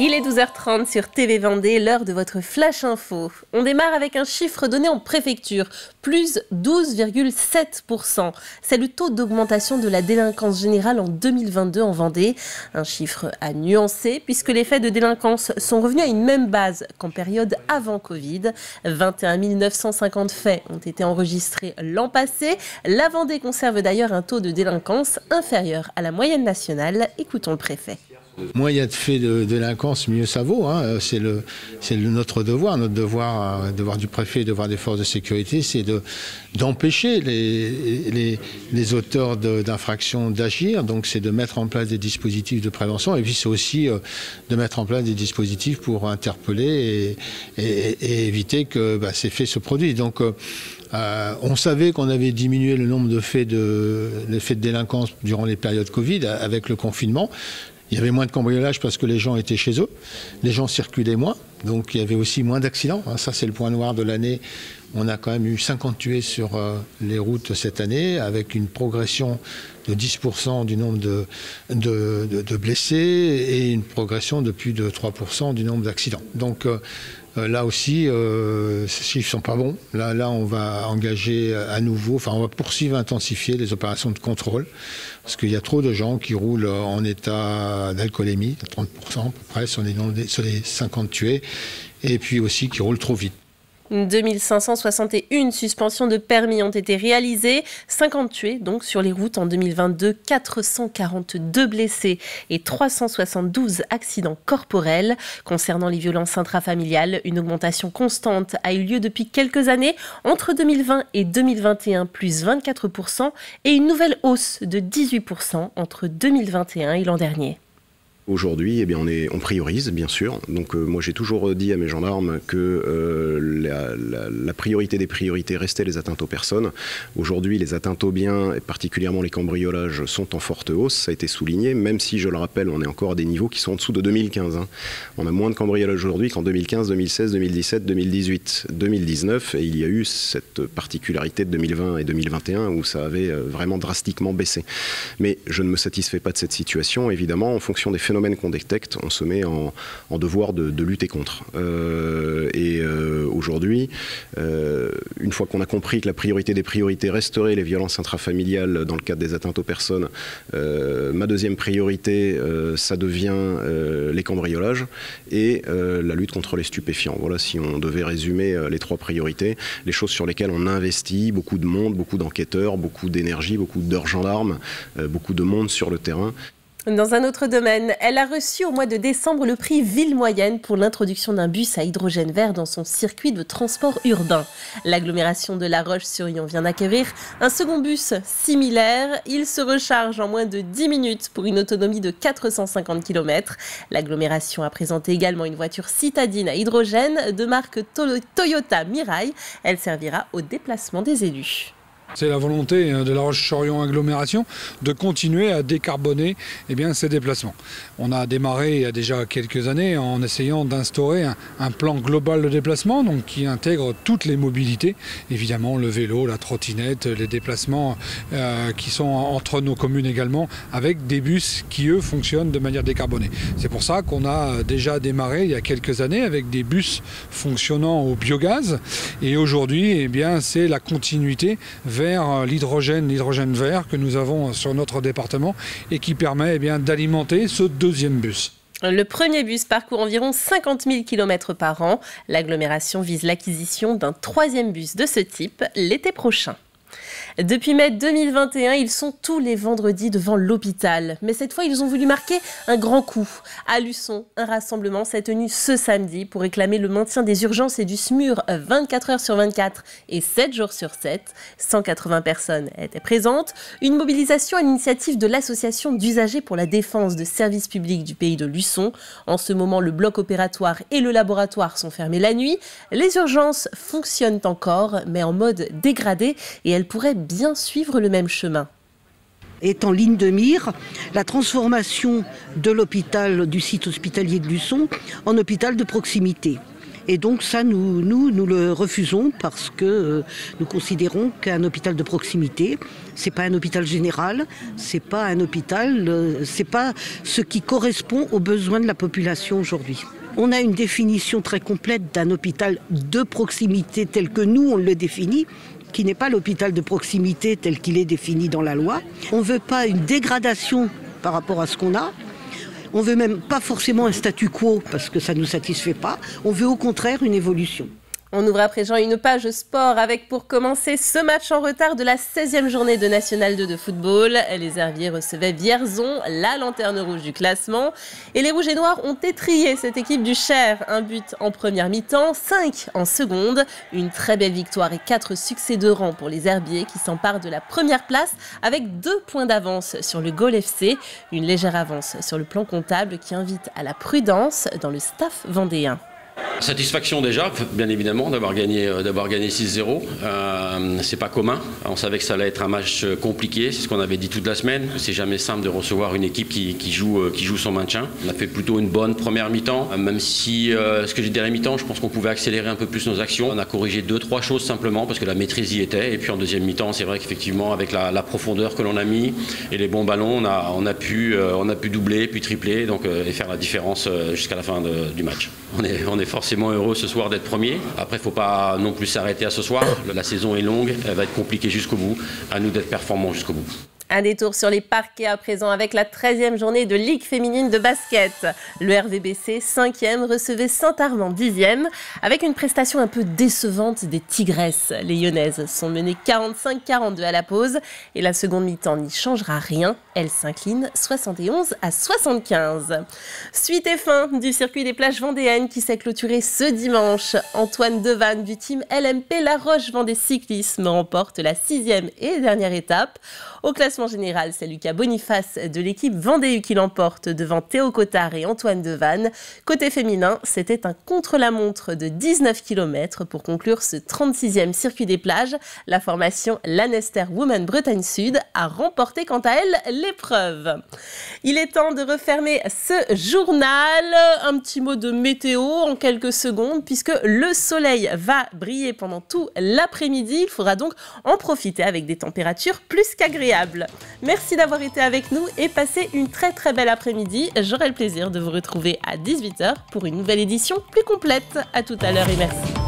Il est 12h30 sur TV Vendée, l'heure de votre Flash Info. On démarre avec un chiffre donné en préfecture, plus 12,7%. C'est le taux d'augmentation de la délinquance générale en 2022 en Vendée. Un chiffre à nuancer puisque les faits de délinquance sont revenus à une même base qu'en période avant Covid. 21 950 faits ont été enregistrés l'an passé. La Vendée conserve d'ailleurs un taux de délinquance inférieur à la moyenne nationale. Écoutons le préfet. Moins il y a de faits de délinquance, mieux ça vaut. C'est notre devoir du préfet, devoir des forces de sécurité, c'est d'empêcher les auteurs d'infractions d'agir. Donc c'est de mettre en place des dispositifs de prévention et puis c'est aussi de mettre en place des dispositifs pour interpeller et éviter que ces faits se produisent. Donc on savait qu'on avait diminué le nombre de faits de délinquance durant les périodes Covid avec le confinement. Il y avait moins de cambriolage parce que les gens étaient chez eux, les gens circulaient moins, donc il y avait aussi moins d'accidents. Ça, c'est le point noir de l'année. On a quand même eu 50 tués sur les routes cette année, avec une progression de 10% du nombre de blessés et une progression de plus de 3% du nombre d'accidents. Donc là aussi, ces chiffres ne sont pas bons. Là, on va engager à nouveau, on va poursuivre, intensifier les opérations de contrôle, parce qu'il y a trop de gens qui roulent en état d'alcoolémie, 30% à peu près sur les 50 tués, et puis aussi qui roulent trop vite. 2561 suspensions de permis ont été réalisées, 50 tués donc sur les routes en 2022, 442 blessés et 372 accidents corporels. Concernant les violences intrafamiliales, une augmentation constante a eu lieu depuis quelques années, entre 2020 et 2021, plus 24%, et une nouvelle hausse de 18% entre 2021 et l'an dernier. Aujourd'hui, on priorise, bien sûr. Donc moi, j'ai toujours dit à mes gendarmes que la priorité des priorités restait les atteintes aux personnes. Aujourd'hui, les atteintes aux biens, et particulièrement les cambriolages, sont en forte hausse. Ça a été souligné, même si, je le rappelle, on est encore à des niveaux qui sont en dessous de 2015. On a moins de cambriolages aujourd'hui qu'en 2015, 2016, 2017, 2018, 2019. Et il y a eu cette particularité de 2020 et 2021 où ça avait vraiment drastiquement baissé. Mais je ne me satisfais pas de cette situation. Évidemment, en fonction des phénomènes qu'on détecte, on se met en devoir de lutter contre. Aujourd'hui, une fois qu'on a compris que la priorité des priorités resterait les violences intrafamiliales dans le cadre des atteintes aux personnes, ma deuxième priorité, ça devient les cambriolages et la lutte contre les stupéfiants. Voilà, si on devait résumer les trois priorités, les choses sur lesquelles on investit beaucoup de monde, beaucoup d'enquêteurs, beaucoup d'énergie, beaucoup d'heures gendarmes, beaucoup de monde sur le terrain. Dans un autre domaine, elle a reçu au mois de décembre le prix Ville Moyenne pour l'introduction d'un bus à hydrogène vert dans son circuit de transport urbain. L'agglomération de La Roche-sur-Yon vient d'acquérir un second bus similaire. Il se recharge en moins de 10 minutes pour une autonomie de 450 km. L'agglomération a présenté également une voiture citadine à hydrogène de marque Toyota Mirai. Elle servira au déplacement des élus. C'est la volonté de La Roche-sur-Yon agglomération de continuer à décarboner ces déplacements. On a démarré il y a déjà quelques années en essayant d'instaurer un plan global de déplacement donc qui intègre toutes les mobilités, évidemment le vélo, la trottinette, les déplacements qui sont entre nos communes également, avec des bus qui eux fonctionnent de manière décarbonée. C'est pour ça qu'on a déjà démarré il y a quelques années avec des bus fonctionnant au biogaz et aujourd'hui c'est la continuité vers l'hydrogène vert que nous avons sur notre département et qui permet d'alimenter ce deuxième bus. Le premier bus parcourt environ 50 000 km par an. L'agglomération vise l'acquisition d'un troisième bus de ce type l'été prochain. Depuis mai 2021, ils sont tous les vendredis devant l'hôpital. Mais cette fois, ils ont voulu marquer un grand coup. À Luçon, un rassemblement s'est tenu ce samedi pour réclamer le maintien des urgences et du SMUR 24 heures sur 24 et 7 jours sur 7. 180 personnes étaient présentes. Une mobilisation à l'initiative de l'association d'usagers pour la défense de services publics du pays de Luçon. En ce moment, le bloc opératoire et le laboratoire sont fermés la nuit. Les urgences fonctionnent encore, mais en mode dégradé et elles pourraient bien suivre le même chemin. Est en ligne de mire la transformation de l'hôpital du site hospitalier de Luçon en hôpital de proximité. Et donc ça, nous le refusons parce que nous considérons qu'un hôpital de proximité, c'est pas un hôpital général, c'est pas un hôpital, c'est pas ce qui correspond aux besoins de la population aujourd'hui. On a une définition très complète d'un hôpital de proximité tel que nous on le définit, qui n'est pas l'hôpital de proximité tel qu'il est défini dans la loi. On ne veut pas une dégradation par rapport à ce qu'on a. On ne veut même pas forcément un statu quo parce que ça ne nous satisfait pas. On veut au contraire une évolution. On ouvre à présent une page sport avec pour commencer ce match en retard de la 16e journée de National 2 de football. Les Herbiers recevaient Vierzon, la lanterne rouge du classement. Et les Rouges et Noirs ont étrillé cette équipe du Cher. Un but en première mi-temps, 5 en seconde. Une très belle victoire et 4 succès de rang pour les Herbiers qui s'emparent de la première place avec 2 points d'avance sur le Gol FC. Une légère avance sur le plan comptable qui invite à la prudence dans le staff vendéen. Satisfaction déjà, bien évidemment, d'avoir gagné 6-0. C'est pas commun. On savait que ça allait être un match compliqué. C'est ce qu'on avait dit toute la semaine. C'est jamais simple de recevoir une équipe qui joue son maintien. On a fait plutôt une bonne première mi-temps. Même si, ce que j'ai dit dernière mi-temps, je pense qu'on pouvait accélérer un peu plus nos actions. On a corrigé 2-3 choses simplement parce que la maîtrise y était. Et puis en deuxième mi-temps, c'est vrai qu'effectivement, avec la profondeur que l'on a mis et les bons ballons, on a pu doubler, puis tripler, donc, et faire la différence jusqu'à la fin du match. On est forcément heureux ce soir d'être premier. Après, il ne faut pas non plus s'arrêter à ce soir. La saison est longue, elle va être compliquée jusqu'au bout. À nous d'être performants jusqu'au bout. Un détour sur les parquets à présent avec la 13e journée de Ligue féminine de basket. Le RVBC 5e recevait Saint-Armand 10e avec une prestation un peu décevante des Tigresses. Les Lyonnaises sont menées 45-42 à la pause et la seconde mi-temps n'y changera rien. Elles s'inclinent 71-75. Suite et fin du circuit des plages vendéennes qui s'est clôturé ce dimanche. Antoine Devanne du team LMP La Roche Vendée Cyclisme remporte la 6e et dernière étape. Au classement général, c'est Lucas Boniface de l'équipe Vendée qui l'emporte devant Théo Cottard et Antoine Devanne. Côté féminin, c'était un contre-la-montre de 19 km pour conclure ce 36e circuit des plages. La formation Lanester Women Bretagne Sud a remporté quant à elle l'épreuve. Il est temps de refermer ce journal. Un petit mot de météo en quelques secondes puisque le soleil va briller pendant tout l'après-midi. Il faudra donc en profiter avec des températures plus qu'agréables. Merci d'avoir été avec nous et passez une très très belle après-midi. J'aurai le plaisir de vous retrouver à 18h pour une nouvelle édition plus complète. À tout à l'heure et merci.